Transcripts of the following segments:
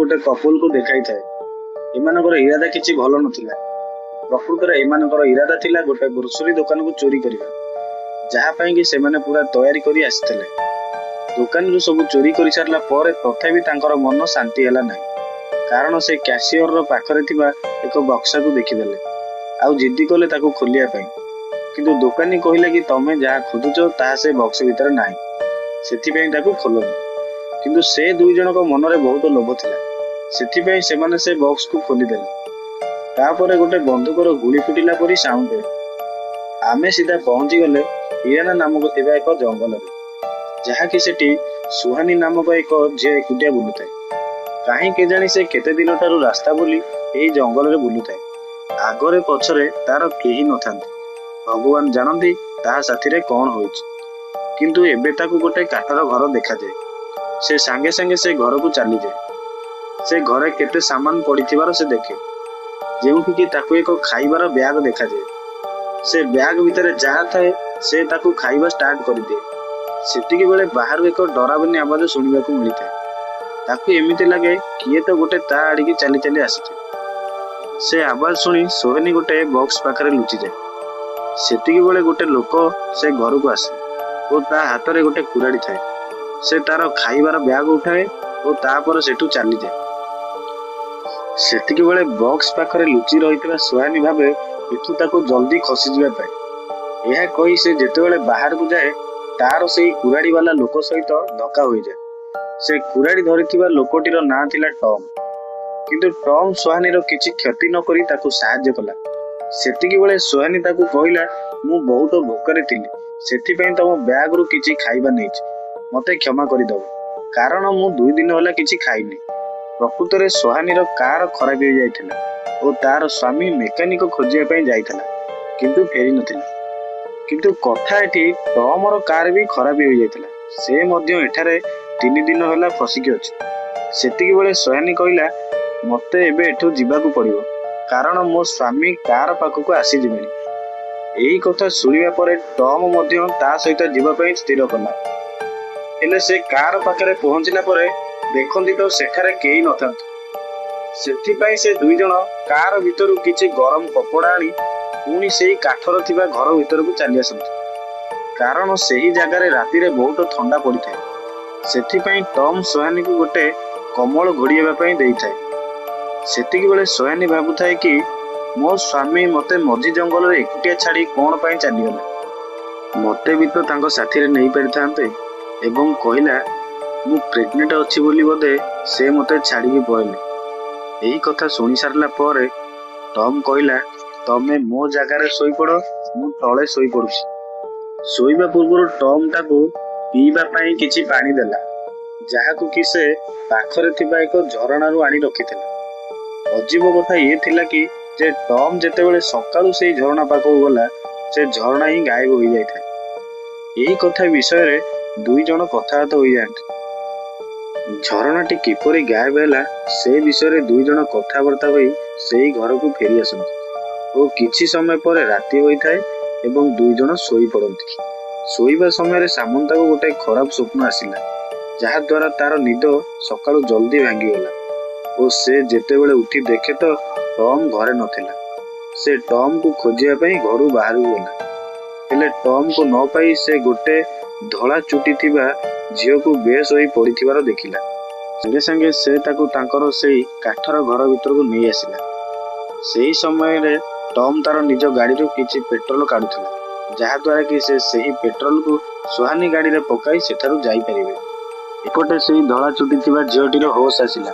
गोटे कपल को देखाई थाए। एमानकर इरादा किछि भल नथिला। प्रकृतर एमानकर इरादा थिला गोटे ग्रोसरी दुकान को चोरी करिबा, जहा पई कि सेमाने पूरा तैयारी करी आसिथिले। दुकान रो सब चोरी करि सारला परे तथापि तांकर मन शांति हला नै, कारण से कैशियर रो पाखरे थिबा एक बक्सा को देखिदेले आउ जिद्दी कले ताको खोलिया पई। किंतु दुकानी कहिला कि तमे जहा खोजुचो ताहा से बक्स भितर नाही, सेथि पई ताको खोलोनी। किंतु से दुई जनक मनरे बहुत लोभ थिला, सेथि पई सेमाने से बक्स को खोली देले। तापरे गोटे बंदूकर गुली फुटिला परी साउंड हे। आमे सीधा पहुंची गले इराना नामक थिबा एक जंगल रे, जहा कि सेठी सुहानी नामक एक झियो एकुटिया बुलुଥାଏ। काहे केजानी से केते दिन तारु रास्ता बोली एही जंगल रे बुलुଥାଏ। आगरे पछरे तार केही नथांती, भगवान जानती ताहा साथी रे कोन होइछ। किंतु एबे ताकू गोटे काठर घर देखा जाए। से सांगे सांगे से घर को चली जाए। से घरे केते सामान पड़िथिबार से देखे, जेउठी कि ताकू एक खाइबार बैग देखा जाए। से बैग भितर जहा थाए से ताकू खाइबा स्टार्ट कर दिए। सेतिके बेले बाहर एक डरावनी आवाज सुनिबा को मिली थाए। ताकू एमिति लागे किए तो गोटे ता आड़ी चली चली आसुथे। से आवाज सुनी सोहनी गोटे बॉक्स पाखरे लुचि जाए। सेतिके बेले गोटे लोक से घर को आसे और ता हाथ रे गोटे कुराड़ी थाए। से तार खाइबार बैग उठाए और तापर सेठू चली जाए। सेतिके बेले बॉक्स पाखरे लुचि रहितबा सुहानी भाबे एठू ताको जल्दी खसी जिबा पाए। यह कही से जेतेबेले बाहर को जाए तार सेही कुराड़ी वाला लोक सहित धक्का होई जाए। से कुराड़ी धरिथिबा लोकटीर नाम थिला टॉम। किंतु टॉम सुहानी रो किछि क्षति न करी ताको सहाय्य कला। सेतिके बेले सुहानी ताको कहिला, मु बहुत भोकरे थिली, सेथि पई तम बैग रु किछि खाइबा नैछि, मते क्षमा करि दो, कारण मु 2 दिन होला किछि खाइनी। प्रकृत रे सुहानी रो कार खराब हो जाइथिला और तार स्वामी मेकानिक खोजिया पई जाइथिला, किंतु फेरी नथिला। किंतु कथा एठी टॉम रो कार भी खराब हो जाइथिला। से मध्य एठारे 3 दिन होला फसिकी अछि। सेतिके बेले सुहानी कहिला, मते एबे एठू जिबाकू पड़िबो, कारण मो स्वामी कार पाखकू आसी जिबेनी। एही कथा सुनिबा परे टॉम मध्य ता सहित जीवा पई स्थिर कला। हेले से कार पाखरे पहुंचला परे देखंती तो सेठारे केही नथांती। सेथि पई से दुई जण कार भितरु किछि गरम कपड़ा आनी पुणी सेही काठर थिबा घर भितर को चली आसंती, कारण सेही जगारे राति रे बहुत ठंडा पड़ी थाए। सेथि पई टॉम सुहानी को गोटे कमल घोड़ियाबा पई देई थाए। सेतिके बेले सुहानी भाबुଥାଏ कि मो स्वामी मते मझी जंगल रे एकुटिया छाड़ी कोन पई चली गले, मते भी तो तांको साथी रे नहीं परिथांते। एवं कहिला, मु प्रेग्नेंट अछि बोली बोधे से मते छाड़ी के पळेले। एही कथा सुनि सारला परे टॉम कहिला, तमे मो जगारे सोई पड़ो, मु तळे सोई पड़ुछि। सोईबा पूर्व टॉम ताको पीबा पई किछि पानी देला, जहाकू कि से पाखरे थिबा एक झरणारू आनी रखिथिला। अजीब कथा ये थिला कि जे टॉम जेतेबेले सकाळू से झरणा पाखो गला, से झरणा ही गायब हो जाय था। एही कथा विषय रे दुई जण कथाबार्ता होई जांती। झरणाटी किपरि गायब हैला से विषय रे दुई जण कथाबार्ता होई सेही घर को फेरी आसंती। ओ किछि समय परे राति होई थाए एवं दुई जण सोई पड़ंती। सोईबा समय रे सामंता को गोटे खराब स्वप्न आसिला, जहा द्वारा तार निद सकाळू जल्दी भांगी गला। और से जेतेबेले उठी देखे तो टॉम घरे नथिला। से टॉम को खोजिया पई घरू बाहर गला, हेले टॉम को न पाई से गोटे धला चुटी थिबा झियो को बेस होई पड़िथिबार देखिला। संगे संगे से ताको तांकर सेही काठर घर भितर को नहीं आसिला। सेही समय रे टॉम तार निज गाड़ी रो किछि पेट्रोल काढुथिला, जहा द्वारा कि से सेही पेट्रोल को सुहानी गाड़ी रे पकाई सेठारु जाई परिबे। एपटे सेही धला चुटी थिबा झियोटीर होश आसिला,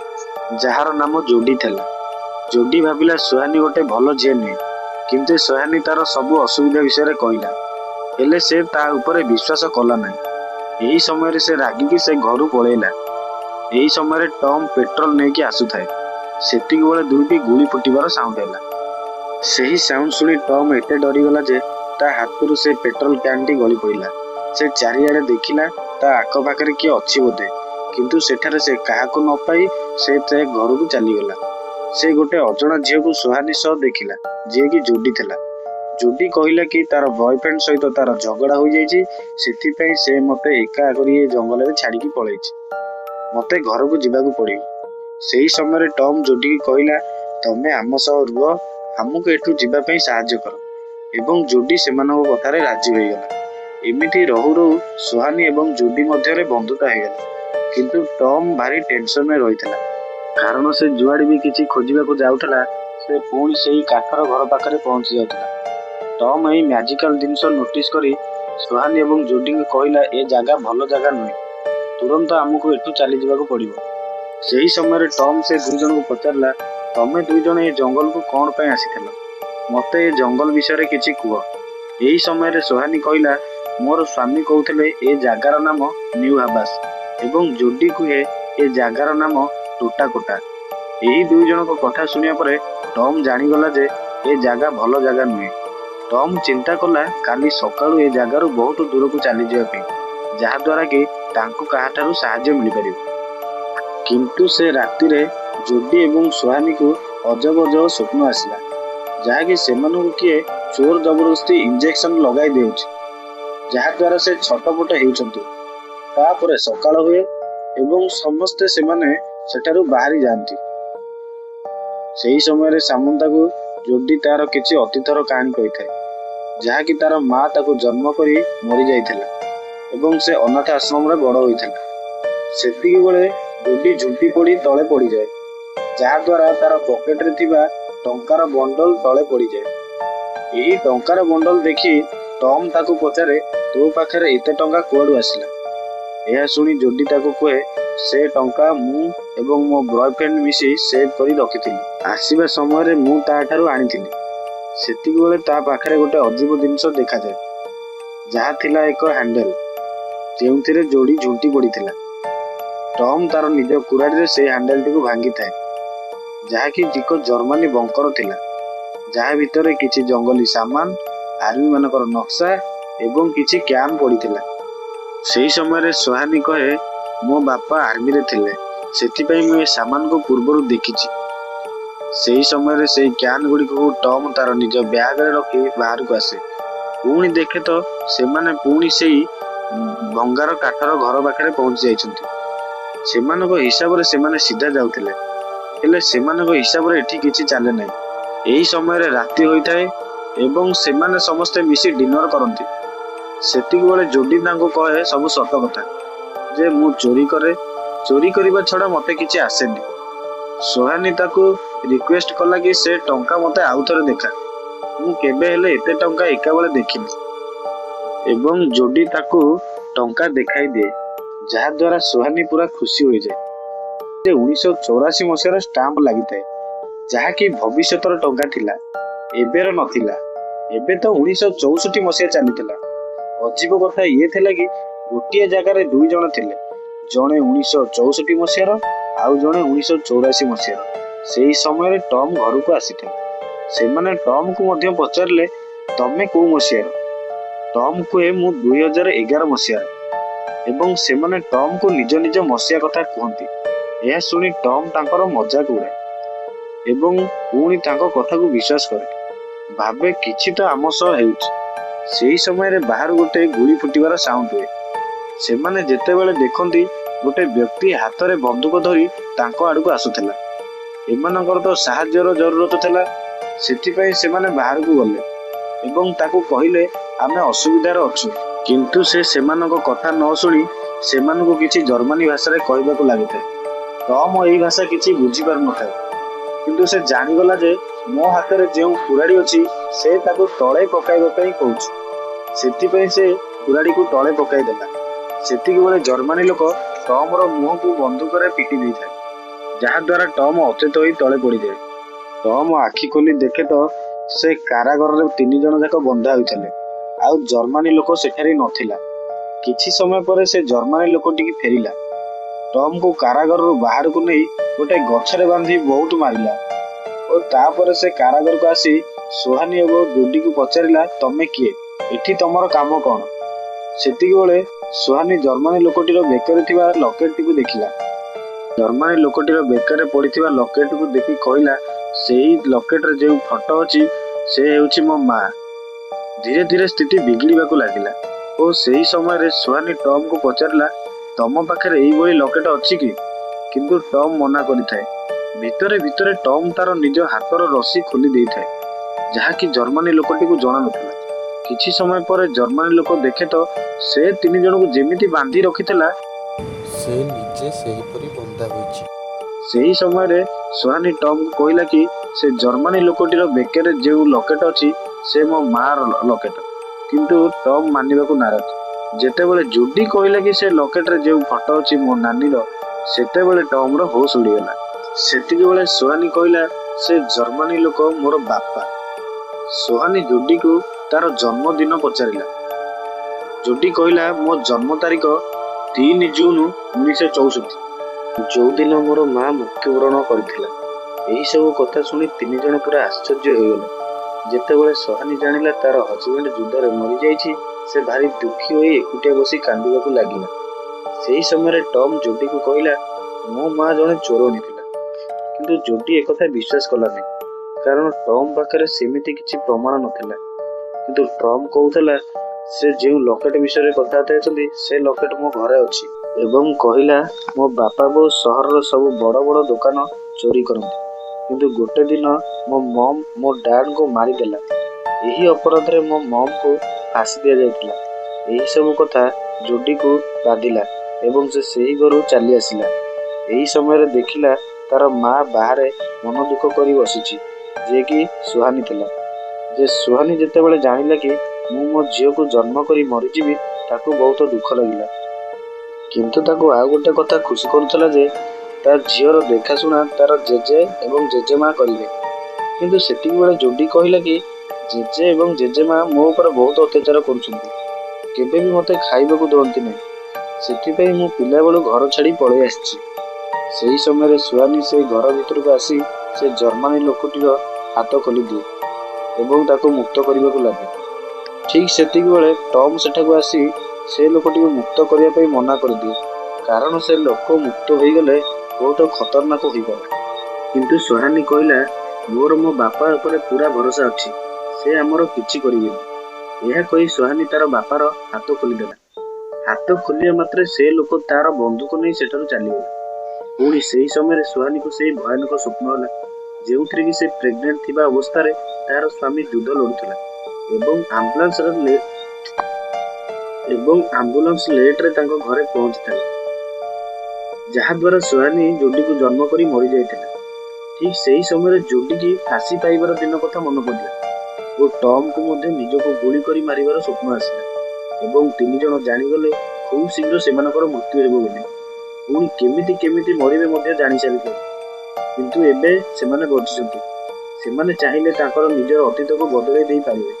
जहार नाम जोडी थिला। जोडी भाबिला सुहानी गोटे भल झियो नुहे, किंतु सुहानी तार सबु असुविधा विषय कहला, हेले से ता उपरे विश्वास कला नाही। एही समय रे से रागिकी से घरू पळेला। एही समय रे टॉम पेट्रोल नेकी आसुथाए। सेतिक बेले दुईटी गुली फुटिबार साउंड हैला। सेही साउंड सुनी टॉम एते डरी गला जे ता हाथरू से पेट्रोल कैन टी गली पड़िला। से चारिआडे देखिला ता आख पाखरे किए अछि बोधे, किंतु सेठारे से काहाको न पाई से घर को चली गला। से गोटे अजଣା झियो को सुहानी सह देखिला, जे कि जोडी थिला। जोडी कहिला कि तार बॉयफ्रेंड सहित तार झगड़ा हो जाइछि, सेथि पई से मते एका करी ए जंगल रे छाड़ी की पळैछि। मते घर को जिबाकू पड़ियो। ସେହି ସମୟରେ ଟମ୍ ଜୋଡିକି କହିଲା, ତମେ ଆମ ସହ ରୁହ, ଆମକୁ ଏଠୁ ଯିବା ପାଇଁ ସାହାଯ୍ୟ କର। ଏବଂ ଜୋଡି ସେମାନଙ୍କ କଥାରେ ରାଜି ହୋଇଗଲା। ଏମିତି ରହୁ ରହୁ ସୁହାନି ଏବଂ ଜୋଡି ମଧ୍ୟରେ ବନ୍ଧୁତା ହେଇଗଲା। କିନ୍ତୁ ଟମ୍ ଭାରି ଟେନସନରେ ରହିଥିଲା, କାରଣ ସେ ଯୁଆଡେ ବି କିଛି ଖୋଜିବାକୁ ଯାଉଥିଲା ସେ ପୁଣି ସେଇ କାଠର ଘର ପାଖରେ ପହଞ୍ଚି ଯାଉଥିଲା। ଟମ୍ ଏହି ମ୍ୟାଜିକାଲ ଜିନିଷ ନୋଟିସ କରି ସୁହାନି ଏବଂ ଜୋଡିଙ୍କୁ କହିଲା, ଏ ଜାଗା ଭଲ ଜାଗା ନୁହେଁ, ତୁରନ୍ତ ଆମକୁ ଏଠୁ ଚାଲିଯିବାକୁ ପଡିବ। ସେହି ସମୟରେ ଟମ୍ ସେ ଦୁଇ ଜଣଙ୍କୁ ପଚାରିଲା, ତମେ ଦୁଇ ଜଣ ଏ ଜଙ୍ଗଲକୁ କ'ଣ ପାଇଁ ଆସିଥିଲ? ମୋତେ ଏ ଜଙ୍ଗଲ ବିଷୟରେ କିଛି କୁହ। ଏହି ସମୟରେ ସୁହାନି କହିଲା, ମୋର ସ୍ୱାମୀ କହୁଥିଲେ ଏ ଜାଗାର ନାମ ନ୍ୟୁ ହାବାସ ଏବଂ ଜୋଡି କୁହେ ଏ ଜାଗାର ନାମ ଟୋଟାକୋଟା। ଏହି ଦୁଇ ଜଣଙ୍କ କଥା ଶୁଣିବା ପରେ ଟମ୍ ଜାଣିଗଲା ଯେ ଏ ଜାଗା ଭଲ ଜାଗା ନୁହେଁ। ଟମ୍ ଚିନ୍ତା କଲା କାଲି ସକାଳୁ ଏ ଜାଗାରୁ ବହୁତ ଦୂରକୁ ଚାଲିଯିବା ପାଇଁ, ଯାହାଦ୍ୱାରା କି ତାଙ୍କୁ କାହାଠାରୁ ସାହାଯ୍ୟ ମିଳିପାରିବ। କିନ୍ତୁ ସେ ରାତିରେ ଜୋଡି ଏବଂ ସୁହାନିକୁ ଅଜବ ଅଜବ ସ୍ୱପ୍ନ ଆସିଲା, ଯାହାକି ସେମାନଙ୍କୁ କିଏ ଚୋର ଜବରଦସ୍ତି ଇଞ୍ଜେକ୍ସନ ଲଗାଇ ଦେଉଛି, ଯାହାଦ୍ୱାରା ସେ ଛଟପଟ ହେଉଛନ୍ତି। ତାପରେ ସକାଳ ହୁଏ ଏବଂ ସମସ୍ତେ ସେମାନେ ସେଠାରୁ ବାହାରି ଯାଆନ୍ତି। ସେହି ସମୟରେ ସାମନ୍ତାକୁ ଜୋଡି ତାର କିଛି ଅତୀତର କାହାଣୀ କହିଥାଏ, ଯାହାକି ତାର ମା ତାକୁ ଜନ୍ମ କରି ମରିଯାଇଥିଲା ଏବଂ ସେ ଅନାଥ ଆଶ୍ରମରେ ବଡ଼ ହୋଇଥିଲା। ସେତିକି ବେଳେ ଜୋଡି ଝୁଣ୍ଟି ପଡ଼ି ତଳେ ପଡ଼ିଯାଏ, ଯାହାଦ୍ୱାରା ତାର ପକେଟରେ ଥିବା ଟଙ୍କାର ବଣ୍ଡଲ ତଳେ ପଡ଼ିଯାଏ। ଏହି ଟଙ୍କାର ବଣ୍ଡଲ ଦେଖି ଟମ୍ ତାକୁ ପଚାରେ, ତୋ ପାଖରେ ଏତେ ଟଙ୍କା କୁଆଡ଼ୁ ଆସିଲା? ଏହା ଶୁଣି ଜୋଡି ତାକୁ କୁହେ, ସେ ଟଙ୍କା ମୁଁ ଏବଂ ମୋ ବୟଫ୍ରେଣ୍ଡ ମିଶି ସେଭ୍ କରି ରଖିଥିଲି। ଆସିବା ସମୟରେ ମୁଁ ତାଠାରୁ ଆଣିଥିଲି। ସେତିକିବେଳେ ତା ପାଖରେ ଗୋଟେ ଅଜୀବ ଜିନିଷ ଦେଖାଯାଏ, ଯାହା ଥିଲା ଏକ ହ୍ୟାଣ୍ଡେଲ, ଯେଉଁଥିରେ ଜୋଡି ଝୁଣ୍ଟି ପଡ଼ିଥିଲା। ଟମ୍ ତାର ନିଜ କୁରାଢ଼ୀରେ ସେହି ହ୍ୟାଣ୍ଡେଲଟିକୁ ଭାଙ୍ଗିଥାଏ, ଯାହାକି ଏକ ଜର୍ମାନୀ ବଙ୍କର ଥିଲା, ଯାହା ଭିତରେ କିଛି ଜଙ୍ଗଲୀ ସାମାନ, ଆର୍ମିମାନଙ୍କର ନକ୍ସା ଏବଂ କିଛି କ୍ୟାମ୍ପ ପଡ଼ିଥିଲା। ସେହି ସମୟରେ ସୁହାନି କହେ, ମୋ ବାପା ଆର୍ମିରେ ଥିଲେ, ସେଥିପାଇଁ ମୁଁ ଏ ସାମାନକୁ ପୂର୍ବରୁ ଦେଖିଛି। ସେହି ସମୟରେ ସେହି କ୍ୟାନ୍ ଗୁଡ଼ିକୁ ଟମ୍ ତାର ନିଜ ବ୍ୟାଗରେ ରଖି ବାହାରକୁ ଆସେ। ପୁଣି ଦେଖେ ତ ସେମାନେ ପୁଣି ସେଇ ଭଙ୍ଗାର କାଠର ଘର ପାଖରେ ପହଞ୍ଚି ଯାଇଛନ୍ତି। ସେମାନଙ୍କ ହିସାବରେ ସେମାନେ ସିଧା ଯାଉଥିଲେ, ହେଲେ ସେମାନଙ୍କ ହିସାବରେ ଏଠି କିଛି ଚାଲେ ନାହିଁ। ଏହି ସମୟରେ ରାତି ହୋଇଥାଏ ଏବଂ ସେମାନେ ସମସ୍ତେ ମିଶି ଡିନର କରନ୍ତି। ସେତିକିବେଳେ ଜୋଡି ତାଙ୍କୁ କହେ ସବୁ ସତ କଥା, ଯେ ମୁଁ ଚୋରି କରେ, ଚୋରି କରିବା ଛଡ଼ା ମୋତେ କିଛି ଆସେନି। ସୁହାନି ତାକୁ ରିକ୍ୱେଷ୍ଟ କଲା କି ସେ ଟଙ୍କା ମୋତେ ଆଉଥରେ ଦେଖା, ମୁଁ କେବେ ହେଲେ ଏତେ ଟଙ୍କା ଏକାବେଳେ ଦେଖିନି। ଏବଂ ଜୋଡି ତାକୁ ଟଙ୍କା ଦେଖାଇ ଦିଏ, ଯାହାଦ୍ୱାରା ସୁହାନି ପୁରା ଖୁସି ହୋଇଯାଏ। 1984 ମସିହାର ଷ୍ଟାମ୍ପ ଲାଗିଥାଏ, ଯାହାକି ଭବିଷ୍ୟତର ଟଙ୍କା ଥିଲା, ଏବେର ନଥିଲା। ଏବେ ତ 1964 ମସିହା ଚାଲିଥିଲା। ଅଜୀବ କଥା ଇଏ ଥିଲା କି ଗୋଟିଏ ଜାଗାରେ ଦୁଇ ଜଣ ଥିଲେ, ଜଣେ 1964 ମସିହାର ଆଉ ଜଣେ 1984 ମସିହାର। ସେହି ସମୟରେ ଟମ୍ ଘରକୁ ଆସିଥିଲା। ସେମାନେ ଟମ୍କୁ ମଧ୍ୟ ପଚାରିଲେ, ତମେ କୋଉ ମସିହାର? ଟମ୍ କୁହେ, ମୁଁ 2011 ମସିହାର। ଏବଂ ସେମାନେ ଟମ୍କୁ ନିଜ ନିଜ ମସିହା କଥା କୁହନ୍ତି। ଏହା ଶୁଣି ଟମ୍ ତାଙ୍କର ମଜାକ ଉଡ଼ାଏ ଏବଂ ପୁଣି ତାଙ୍କ କଥାକୁ ବିଶ୍ୱାସ କରେ, ଭାବେ କିଛି ତ ଆମ ସହ ହେଉଛି। ସେହି ସମୟରେ ବାହାରୁ ଗୋଟେ ଗୁଳି ଫୁଟିବାର ସାଉଣ୍ଡ ହୁଏ। ସେମାନେ ଯେତେବେଳେ ଦେଖନ୍ତି ଗୋଟେ ବ୍ୟକ୍ତି ହାତରେ ବନ୍ଧୁକ ଧରି ତାଙ୍କ ଆଡ଼କୁ ଆସୁଥିଲା। ଏମାନଙ୍କର ତ ସାହାଯ୍ୟର ଜରୁରତ ଥିଲା, ସେଥିପାଇଁ ସେମାନେ ବାହାରକୁ ଗଲେ ଏବଂ ତାକୁ କହିଲେ, ଆମେ ଅସୁବିଧାରେ ଅଛୁ। କିନ୍ତୁ ସେ ସେମାନଙ୍କ କଥା ନ ଶୁଣି ସେମାନଙ୍କୁ କିଛି ଜର୍ମାନୀ ଭାଷାରେ କହିବାକୁ ଲାଗିଥାଏ। ଟମ୍ ଏହି ଭାଷା କିଛି ବୁଝିପାରୁନଥାଏ, କିନ୍ତୁ ସେ ଜାଣିଗଲା ଯେ ମୋ ହାତରେ ଯେଉଁ କୁରାଢ଼ୀ ଅଛି ସେ ତାକୁ ତଳେ ପକାଇବା ପାଇଁ କହୁଛି। ସେଥିପାଇଁ ସେ କୁରାଢ଼ୀକୁ ତଳେ ପକାଇଦେଲା। ସେତିକିବେଳେ ଜର୍ମାନୀ ଲୋକ ଟମ୍ର ମୁହଁକୁ ବନ୍ଧୁକରେ ପିଟି ଦେଇଥାଏ, ଯାହାଦ୍ୱାରା ଟମ୍ ଅଚେତ ହୋଇ ତଳେ ପଡ଼ିଯାଏ। ଟମ୍ ଆଖି ଖୋଲି ଦେଖେ ତ ସେ କାରାଗାରରେ 3 ଜଣ ଯାକ ବନ୍ଧା ହୋଇଥିଲେ, ଆଉ ଜର୍ମାନୀ ଲୋକ ସେଠାରେ ନଥିଲା। କିଛି ସମୟ ପରେ ସେ ଜର୍ମାନୀ ଲୋକଟିକି ଫେରିଲା। ଟମ୍କୁ କାରାଗାରରୁ ବାହାରକୁ ନେଇ ଗୋଟେ ଗଛରେ ବାନ୍ଧି ବହୁତ ମାରିଲା ଓ ତାପରେ ସେ କାରାଗାରକୁ ଆସି ସୁହାନି ଏବଂ ଜୋଡିକୁ ପଚାରିଲା, ତମେ କିଏ? ଏଠି ତମର କାମ କ'ଣ? ସେତିକିବେଳେ ସୁହାନି ଜର୍ମାନୀ ଲୋକଟିର ବେକରେ ଥିବା ଲକେଟଟିକୁ ଦେଖିଲା। ଜର୍ମାନୀ ଲୋକଟିର ବେକରେ ପଡ଼ିଥିବା ଲକେଟକୁ ଦେଖି କହିଲା, ସେହି ଲକେଟରେ ଯେଉଁ ଫଟୋ ଅଛି ସେ ହେଉଛି ମୋ ମା। ଧୀରେ ଧୀରେ ସ୍ଥିତି ବିଗିଡ଼ିବାକୁ ଲାଗିଲା ଓ ସେହି ସମୟରେ ସୁହାନି ଟମ୍କୁ ପଚାରିଲା, ତମ ପାଖରେ ଏଇଭଳି ଲକେଟ ଅଛି କି? କିନ୍ତୁ ଟମ୍ ମନା କରିଥାଏ। ଭିତରେ ଭିତରେ ଟମ୍ ତାର ନିଜ ହାତର ରସି ଖୋଲି ଦେଇଥାଏ, ଯାହାକି ଜର୍ମାନୀ ଲୋକଟିକୁ ଜଣା ନଥିଲା। କିଛି ସମୟ ପରେ ଜର୍ମାନୀ ଲୋକ ଦେଖେ ତ ସେ 3 ଜଣଙ୍କୁ ଯେମିତି ବାନ୍ଧି ରଖିଥିଲା ସେ ନିଜେ ସେହିପରି ବନ୍ଧା ହୋଇଛି। ସେହି ସମୟରେ ସୁହାନୀ ଟମ୍କୁ କହିଲା କି ସେ ଜର୍ମାନୀ ଲୋକଟିର ବେକରେ ଯେଉଁ ଲକେଟ ଅଛି ସେ ମୋ ମାର ଲକେଟ। କିନ୍ତୁ ଟମ୍ ମାନିବାକୁ ନାରାଜ। ଯେତେବେଳେ ଜୁଡି କହିଲା କି ସେ ଲକେଟରେ ଯେଉଁ ଫଟୋ ଅଛି ମୋ ନାନୀର, ସେତେବେଳେ ଟମ୍ର ହୋସ୍ ଉଡ଼ିଗଲା। ସେତିକିବେଳେ ସୁହାନୀ କହିଲା ସେ ଜର୍ମାନୀ ଲୋକ ମୋର ବାପା। ସୁହାନୀ ଜୁଡିକୁ ତାର ଜନ୍ମଦିନ ପଚାରିଲା। ଜୁଡି କହିଲା ମୋ ଜନ୍ମ ତାରିଖ 3 ଜୁନ 1964, ଯେଉଁଦିନ ମୋର ମା ମୃତ୍ୟୁବରଣ କରିଥିଲା। ଏହିସବୁ କଥା ଶୁଣି 3 ଜଣ ପୁରା ଆଶ୍ଚର୍ଯ୍ୟ ହୋଇଗଲେ। ଯେତେବେଳେ ସୁହାନୀ ଜାଣିଲା ତାର ହଜବେଣ୍ଡ ଯୁଦ୍ଧରେ ମରିଯାଇଛି, ସେ ଭାରି ଦୁଃଖୀ ହୋଇ ଏକୁଟିଆ ବସି କାନ୍ଦିବାକୁ ଲାଗିଲା। ସେହି ସମୟରେ ଟମ୍ ଜୁଡିକୁ କହିଲା ମୋ ମା ଜଣେ ଚୋରଣୀ ଥିଲା। କିନ୍ତୁ ଜୁଡି ଏକଥା ବିଶ୍ୱାସ କଲାନି, କାରଣ ଟମ୍ ପାଖରେ ସେମିତି କିଛି ପ୍ରମାଣ ନଥିଲା। କିନ୍ତୁ ଟମ୍ କହୁଥିଲା ସେ ଯେଉଁ ଲକେଟ ବିଷୟରେ କଥାବାର୍ତ୍ତା ହେଉଛନ୍ତି ସେ ଲକେଟ ମୋ ଘରେ ଅଛି, ଏବଂ କହିଲା ମୋ ବାପା ବୋଉ ସହରର ସବୁ ବଡ଼ ବଡ଼ ଦୋକାନ ଚୋରି କରନ୍ତି, କିନ୍ତୁ ଗୋଟେ ଦିନ ମୋ ମମ୍ ମୋ ଡାଡ୍ଙ୍କୁ ମାରିଦେଲା। ଏହି ଅପରାଧରେ ମୋ ମମ୍କୁ ଫାଶୀ ଦିଆଯାଇଥିଲା। ଏହିସବୁ କଥା ଜୁଡିକୁ ବାଧିଲା ଏବଂ ସେ ସେହି ଘରୁ ଚାଲି ଆସିଲା। ଏହି ସମୟରେ ଦେଖିଲା ତାର ମା ବାହାରେ ମନ ଦୁଃଖ କରି ବସିଛି, ଯିଏକି ସୁହାନୀ ଥିଲା। ସୁହାନୀ ଯେତେବେଳେ ଜାଣିଲା କି ମୁଁ ମୋ ଝିଅକୁ ଜନ୍ମ କରି ମରିଯିବି, ତାକୁ ବହୁତ ଦୁଃଖ ଲାଗିଲା। କିନ୍ତୁ ତାକୁ ଆଉ ଗୋଟେ କଥା ଖୁସି କରୁଥିଲା ଯେ ତା ଝିଅର ଦେଖାଶୁଣା ତାର ଜେଜେ ଏବଂ ଜେଜେମା କରିବେ। କିନ୍ତୁ ସେତିକିବେଳେ ଜୁଡି କହିଲା କି ଜେଜେ ଏବଂ ଜେଜେମା ମୋ ଉପରେ ବହୁତ ଅତ୍ୟାଚାର କରୁଛନ୍ତି, କେବେ ବି ମୋତେ ଖାଇବାକୁ ଦିଅନ୍ତି ନାହିଁ। ସେଥିପାଇଁ ମୁଁ ପିଲାବେଳୁ ଘର ଛାଡ଼ି ପଳେଇ ଆସିଛି। ସେହି ସମୟରେ ସୁହାନୀ ସେ ଘର ଭିତରକୁ ଆସି ସେ ଜର୍ମାନୀ ଲୋକଟିର ହାତ ଖୋଲିଦିଏ ଏବଂ ତାକୁ ମୁକ୍ତ କରିବାକୁ ଲାଗେ। ଠିକ୍ ସେତିକିବେଳେ ଟମ୍ ସେଠାକୁ ଆସି ସେ ଲୋକଟିକୁ ମୁକ୍ତ କରିବା ପାଇଁ ମନା କରିଦିଏ, କାରଣ ସେ ଲୋକ ମୁକ୍ତ ହୋଇଗଲେ ବହୁତ ଖତରନାକ ହୋଇପାରେ। କିନ୍ତୁ ସୁହାନୀ କହିଲା ମୋର ମୋ ବାପା ଉପରେ ପୁରା ଭରସା ଅଛି, ସେ ଆମର କିଛି କରିବେନି। ଏହା କହି ସୁହାନୀ ତାର ବାପାର ହାତ ଖୋଲିଦେଲା। ହାତ ଖୋଲିବା ମାତ୍ରେ ସେ ଲୋକ ତାର ବନ୍ଧୁକ ନେଇ ସେଠାରୁ ଚାଲିଗଲା। ପୁଣି ସେହି ସମୟରେ ସୁହାନୀକୁ ସେହି ଭୟାନକ ସ୍ୱପ୍ନ ହେଲା, ଯେଉଁଥିରେ କି ସେ ପ୍ରେଗନେଣ୍ଟ ଥିବା ଅବସ୍ଥାରେ ତାର ସ୍ୱାମୀ ଯୁଦ୍ଧ ଲଢ଼ୁଥିଲା ଏବଂ ଆମ୍ବୁଲାନ୍ସ ଲେଟ୍ରେ ତାଙ୍କ ଘରେ ପହଞ୍ଚିଥିଲା, ଯାହାଦ୍ୱାରା ସୁହାନୀ ଜୁଡିକୁ ଜନ୍ମ କରି ମରିଯାଇଥିଲା। ଠିକ୍ ସେହି ସମୟରେ ଜୁଡିକି ଫାଶୀ ପାଇବାର ଦିନ କଥା ମନେ ପଡ଼ିଲା ଓ ଟମ୍କୁ ମଧ୍ୟ ନିଜକୁ ଗୁଳି କରି ମାରିବାର ସ୍ୱପ୍ନ ଆସିଲା ଏବଂ 3 ଜଣ ଜାଣିଗଲେ ଖୁବ୍ ଶୀଘ୍ର ସେମାନଙ୍କର ମୃତ୍ୟୁ ହେବ ବୋଲି। ପୁଣି କେମିତି ମରିବେ ମଧ୍ୟ ଜାଣିସାରିଥିଲେ। କିନ୍ତୁ ଏବେ ସେମାନେ ବଞ୍ଚିଛନ୍ତି। ସେମାନେ ଚାହିଁଲେ ତାଙ୍କର ନିଜର ଅତୀତକୁ ବଦଳାଇ ଦେଇପାରିବେ।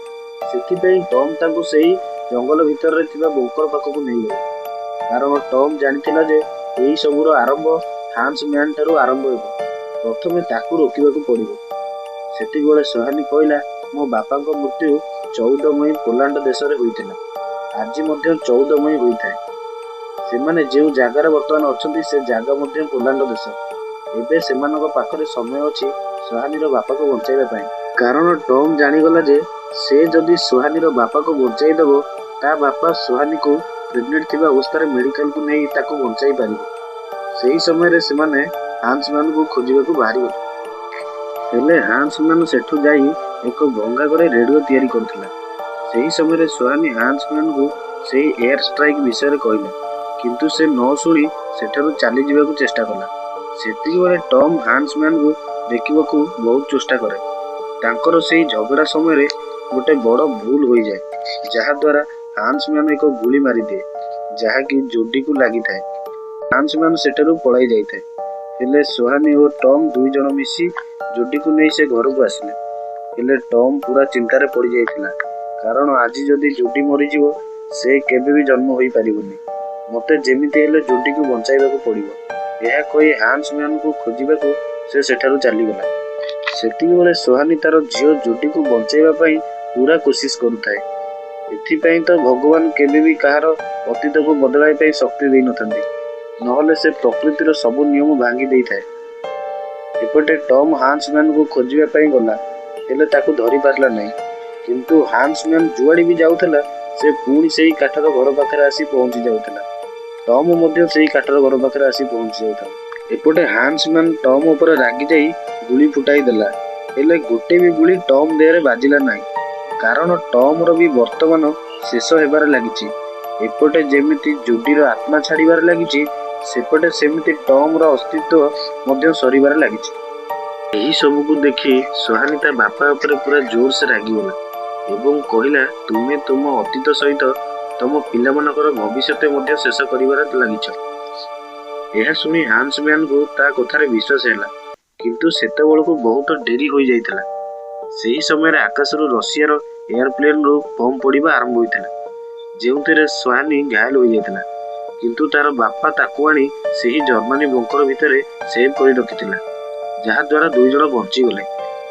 ସେଥିପାଇଁ ଟମ୍ ତାଙ୍କୁ ସେହି ଜଙ୍ଗଲ ଭିତରେ ଥିବା ବୋଙ୍କର ପାଖକୁ ନେଇଗଲା, କାରଣ ଟମ୍ ଜାଣିଥିଲା ଯେ ଏହି ସବୁର ଆରମ୍ଭ ହାନ୍ସ ମ୍ୟାନ୍ ଠାରୁ ଆରମ୍ଭ ହେବ। ପ୍ରଥମେ ତାକୁ ରୋକିବାକୁ ପଡ଼ିବ। ସେତିକିବେଳେ ସୁହାନୀ କହିଲା ମୋ ବାପାଙ୍କ ମୃତ୍ୟୁ 14 ମଇ ପୋଲାଣ୍ଡ ଦେଶରେ ହୋଇଥିଲା। ଆଜି ମଧ୍ୟ 14 ମଇ ହୋଇଥାଏ। ସେମାନେ ଯେଉଁ ଜାଗାରେ ବର୍ତ୍ତମାନ ଅଛନ୍ତି ସେ ଜାଗା ମଧ୍ୟ ପୋଲାଣ୍ଡ ଦେଶ। ଏବେ ସେମାନଙ୍କ ପାଖରେ ସମୟ ଅଛି ସୁହାନୀର ବାପାକୁ ବଞ୍ଚାଇବା ପାଇଁ, କାରଣ ଟମ୍ ଜାଣିଗଲା ଯେ ସେ ଯଦି ସୁହାନୀର ବାପାକୁ ବଞ୍ଚାଇ ଦେବ, ତା ବାପା ସୁହାନୀକୁ ପ୍ରେଗନେଣ୍ଟ ଥିବା ଅବସ୍ଥାରେ ମେଡିକାଲକୁ ନେଇ ତାକୁ ବଞ୍ଚାଇ ପାରିବ। ସେହି ସମୟରେ ସେମାନେ ହାନ୍ସମ୍ୟାନ୍ଙ୍କୁ ଖୋଜିବାକୁ ବାହାରିଗଲେ। ହେଲେ ହାନ୍ସମ୍ୟାନ୍ ସେଠୁ ଯାଇ ଏକ ଭଙ୍ଗା ଘରେ ରେଡ଼ିଓ ତିଆରି କରୁଥିଲା। ସେହି ସମୟରେ ସୁହାନୀ ହାନ୍ସମ୍ୟାନ୍ଙ୍କୁ ସେହି ଏୟାର ଷ୍ଟ୍ରାଇକ୍ ବିଷୟରେ କହିଲା, କିନ୍ତୁ ସେ ନ ଶୁଣି ସେଠାରୁ ଚାଲିଯିବାକୁ ଚେଷ୍ଟା କଲା। ସେତିକିବେଳେ ଟମ୍ ହାନ୍ସମ୍ୟାନ୍ଙ୍କୁ ଦେଖିବାକୁ ବହୁତ ଚେଷ୍ଟା କରେ। ତାଙ୍କର ସେହି ଝଗଡ଼ା ସମୟରେ ଗୋଟେ ବଡ଼ ଭୁଲ ହୋଇଯାଏ, ଯାହାଦ୍ୱାରା ହାନ୍ସମ୍ୟାନ୍ ଏକ ଗୁଳି ମାରିଦିଏ, ଯାହାକି ଜୁଡିକୁ ଲାଗିଥାଏ। ହାନ୍ସମ୍ୟାନ୍ ସେଠାରୁ ପଳାଇ ଯାଇଥାଏ। ହେଲେ ସୁହାନୀ ଓ ଟମ୍ 2 ଜଣ ମିଶି ଜୁଡିକୁ ନେଇ ସେ ଘରକୁ ଆସିଲେ। ହେଲେ ଟମ୍ ପୁରା ଚିନ୍ତାରେ ପଡ଼ିଯାଇଥିଲା, କାରଣ ଆଜି ଯଦି ଜୁଡି ମରିଯିବ ସେ କେବେ ବି ଜନ୍ମ ହୋଇପାରିବନି। ମୋତେ ଯେମିତି ହେଲେ ଜୁଡିକୁ ବଞ୍ଚାଇବାକୁ ପଡ଼ିବ। ଏହା କହି ହାନ୍ସମ୍ୟାନ୍ଙ୍କୁ ଖୋଜିବାକୁ ସେ ସେଠାରୁ ଚାଲିଗଲା। ସେତିକିବେଳେ ସୁହାନୀ ତାର ଝିଅ ଜୁଡିକୁ ବଞ୍ଚାଇବା ପାଇଁ ପୁରା କୋସିସ କରୁଥାଏ। ଏଥିପାଇଁ ତ ଭଗବାନ କେବେ ବି କାହାର ଅତୀତକୁ ବଦଳାଇବା ପାଇଁ ଶକ୍ତି ଦେଇନଥାନ୍ତି, ନହେଲେ ସେ ପ୍ରକୃତିର ସବୁ ନିୟମ ଭାଙ୍ଗି ଦେଇଥାଏ। ଏପଟେ ଟମ୍ ହାନ୍ସମ୍ୟାନ୍ଙ୍କୁ ଖୋଜିବା ପାଇଁ ଗଲା, ହେଲେ ତାକୁ ଧରିପାରିଲା ନାହିଁ। କିନ୍ତୁ ହାନ୍ସମ୍ୟାନ୍ ଯୁଆଡ଼େ ବି ଯାଉଥିଲା ସେ ପୁଣି ସେହି କାଠର ଘର ପାଖରେ ଆସି ପହଞ୍ଚି ଯାଉଥିଲା। ଟମ୍ ମଧ୍ୟ ସେହି କାଠର ଘର ପାଖରେ ଆସି ପହଞ୍ଚି ଯାଉଥିଲା। ଏପଟେ ହାନ୍ସମ୍ୟାନ୍ ଟମ୍ ଉପରେ ରାଗି ଯାଇ ଗୁଳି ଫୁଟାଇ ଦେଲା, ହେଲେ ଗୋଟେ ବି ଗୁଳି ଟମ୍ ଦେହରେ ବାଜିଲା ନାହିଁ, କାରଣ ଟମ୍ର ବି ବର୍ତ୍ତମାନ ଶେଷ ହେବାରେ ଲାଗିଛି। ଏପଟେ ଯେମିତି ଜୁଡିର ଆତ୍ମା ଛାଡ଼ିବାରେ ଲାଗିଛି, ସେପଟେ ସେମିତି ଟମ୍ର ଅସ୍ତିତ୍ୱ ମଧ୍ୟ ସରିବାରେ ଲାଗିଛି। ଏହି ସବୁକୁ ଦେଖି ସୁହାନୀ ତା ବାପା ଉପରେ ପୁରା ଜୋରସେ ରାଗିଗଲା ଏବଂ କହିଲା, ତୁମେ ତୁମ ଅତୀତ ସହିତ ତମ ପିଲାମାନଙ୍କର ଭବିଷ୍ୟତ ମଧ୍ୟ ଶେଷ କରିବାରେ ଲାଗିଛ। ଏହା ଶୁଣି ହାନ୍ସମ୍ୟାନ୍କୁ ତା କଥାରେ ବିଶ୍ୱାସ ହେଲା, କିନ୍ତୁ ସେତେବେଳକୁ ବହୁତ ଡେରି ହୋଇଯାଇଥିଲା। ସେହି ସମୟରେ ଆକାଶରୁ ରଷିଆର ଏୟାରପ୍ଲେନ୍ରୁ ବମ୍ ପଡ଼ିବା ଆରମ୍ଭ ହୋଇଥିଲା, ଯେଉଁଥିରେ ସୁହାନୀ ଘାୟଲ ହୋଇଯାଇଥିଲା, କିନ୍ତୁ ତାର ବାପା ତାକୁ ଆଣି ସେହି ଜର୍ମାନୀ ବଙ୍କର ଭିତରେ ସେଭ୍ କରି ରଖିଥିଲା, ଯାହାଦ୍ୱାରା ଦୁଇ ଜଣ ବଞ୍ଚିଗଲେ।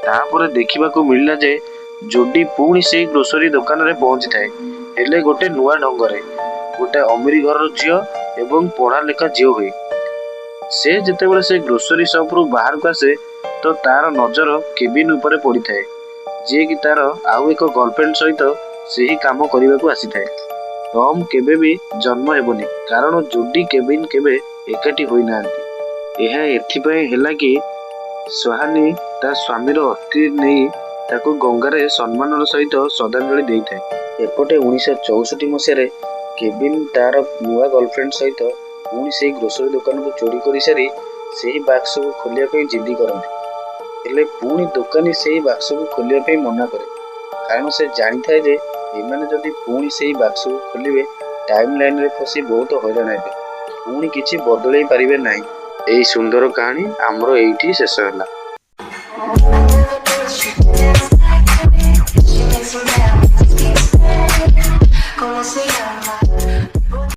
ତାପରେ ଦେଖିବାକୁ ମିଳିଲା ଯେ ଜୁଡି ପୁଣି ସେହି ଗ୍ରୋସରୀ ଦୋକାନରେ ପହଞ୍ଚିଥାଏ, ହେଲେ ଗୋଟେ ନୂଆ ଢଙ୍ଗରେ, ଗୋଟେ ଅମିରି ଘରର ଝିଅ ଏବଂ ପଢ଼ା ଲେଖା ଝିଅ ହୋଇ। ସେ ଯେତେବେଳେ ସେ ଗ୍ରୋସରୀ ସପ୍ରୁ ବାହାରକୁ ଆସେ ତ ତାର ନଜର କେବିନ୍ ଉପରେ ପଡ଼ିଥାଏ, ଯିଏକି ତାର ଆଉ ଏକ ଗର୍ଲଫ୍ରେଣ୍ଡ ସହିତ ସେହି କାମ କରିବାକୁ ଆସିଥାଏ। ଟମ୍ କେବେ ବି ଜନ୍ମ ହେବନି, କାରଣ ଜୁଡି କେବିନ୍ କେବେ ଏକାଠି ହୋଇନାହାନ୍ତି। ଏହା ଏଥିପାଇଁ ହେଲା କି ସୁହାନୀ ତା ସ୍ୱାମୀର ଅସ୍ଥି ନେଇ ତାକୁ ଗଙ୍ଗାରେ ସମ୍ମାନର ସହିତ ଶ୍ରଦ୍ଧାଞ୍ଜଳି ଦେଇଥାଏ। ଏପଟେ 1964 ମସିହାରେ କେବିନ୍ ତାର ନୂଆ ଗର୍ଲଫ୍ରେଣ୍ଡ ସହିତ ପୁଣି ସେହି ଗ୍ରୋସରୀ ଦୋକାନକୁ ଚୋରି କରିସାରି ସେହି ବାକ୍ସକୁ ଖୋଲିବା ପାଇଁ ଜିଦି କରନ୍ତି, ହେଲେ ପୁଣି ଦୋକାନୀ ସେହି ବାକ୍ସକୁ ଖୋଲିବା ପାଇଁ ମନା କରେ, କାରଣ ସେ ଜାଣିଥାଏ ଯେ ଏମାନେ ଯଦି ପୁଣି ସେହି ବାକ୍ସକୁ ଖୋଲିବେ ଟାଇମ୍ ଲାଇନ୍ରେ ଫସି ବହୁତ ହଇରାଣ ହେବେ, ପୁଣି କିଛି ବଦଳେଇ ପାରିବେ ନାହିଁ। ଏହି ସୁନ୍ଦର କାହାଣୀ ଆମର ଏଇଠି ଶେଷ ହେଲା। ¿Cómo se llama?